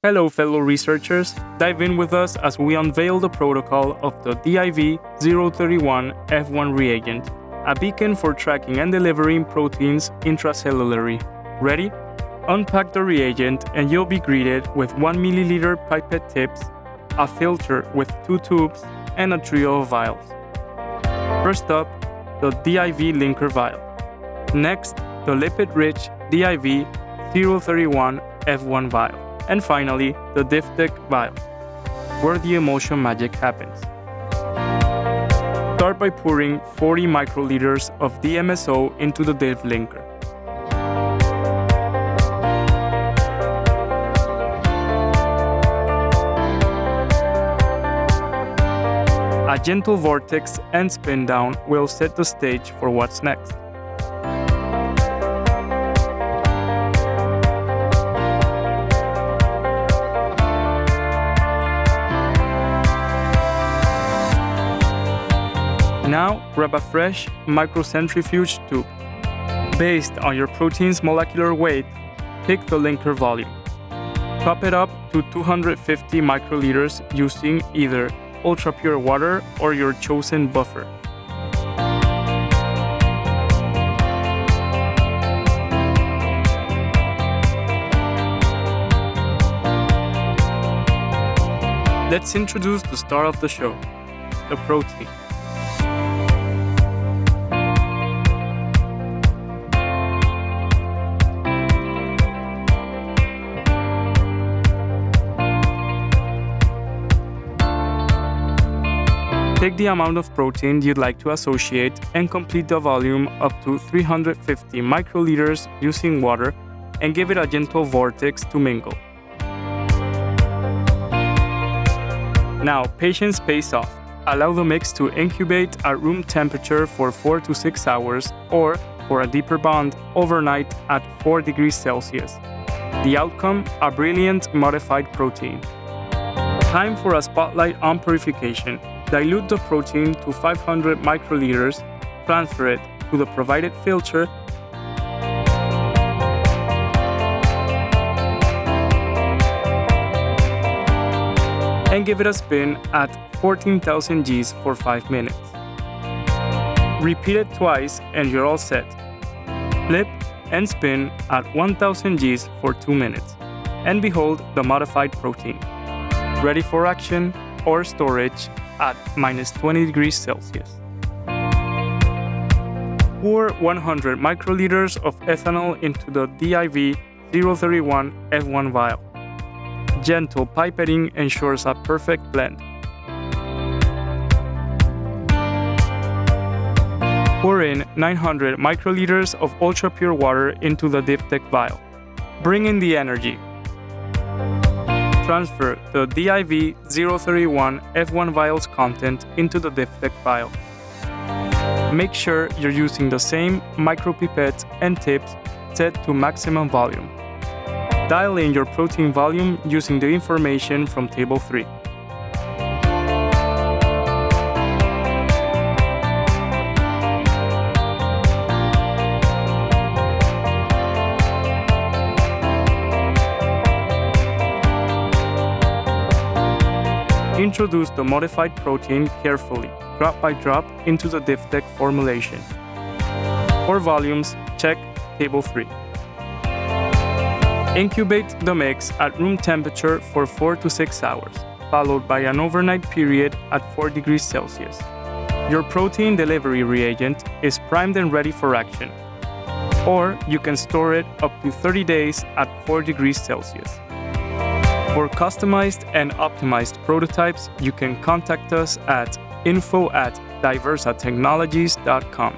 Hello, fellow researchers. Dive in with us as we unveil the protocol of the DIV031F1 reagent, a beacon for tracking and delivering proteins intracellularly. Ready? Unpack the reagent and you'll be greeted with 1 milliliter pipette tips, a filter with 2 tubes, and a trio of vials. First up, the DIV linker vial. Next, the lipid-rich DIV031F1 vial. And finally, the DIVTech vial, where the emulsion magic happens. Start by pouring 40 microliters of DMSO into the DIV linker. A gentle vortex and spin down will set the stage for what's next. Now, grab a fresh microcentrifuge tube. Based on your protein's molecular weight, pick the linker volume. Top it up to 250 microliters using either ultra-pure water or your chosen buffer. Let's introduce the star of the show, the protein. Take the amount of protein you'd like to associate and complete the volume up to 350 microliters using water and give it a gentle vortex to mingle. Now, patience pays off. Allow the mix to incubate at room temperature for 4 to 6 hours or, for a deeper bond, overnight at 4 degrees Celsius. The outcome, a brilliant modified protein. Time for a spotlight on purification. Dilute the protein to 500 microliters, transfer it to the provided filter, and give it a spin at 14,000 Gs for 5 minutes. Repeat it twice and you're all set. Flip and spin at 1,000 Gs for 2 minutes, and behold the modified protein. Ready for action or storage at -20 degrees Celsius. Pour 100 microliters of ethanol into the DIV031F1 vial. Gentle pipetting ensures a perfect blend. Pour in 900 microliters of ultra-pure water into the DIVTech vial. Bring in the energy. Transfer the DIV031F1 vial's content into the DIVTech vial. Make sure you're using the same micropipettes and tips set to maximum volume. Dial in your protein volume using the information from Table 3. Introduce the modified protein carefully, drop by drop, into the DIVTech formulation. For volumes, check Table 3. Incubate the mix at room temperature for 4 to 6 hours, followed by an overnight period at 4 degrees Celsius. Your protein delivery reagent is primed and ready for action. Or you can store it up to 30 days at 4 degrees Celsius. For customized and optimized prototypes, you can contact us at info@diversatechnologies.com.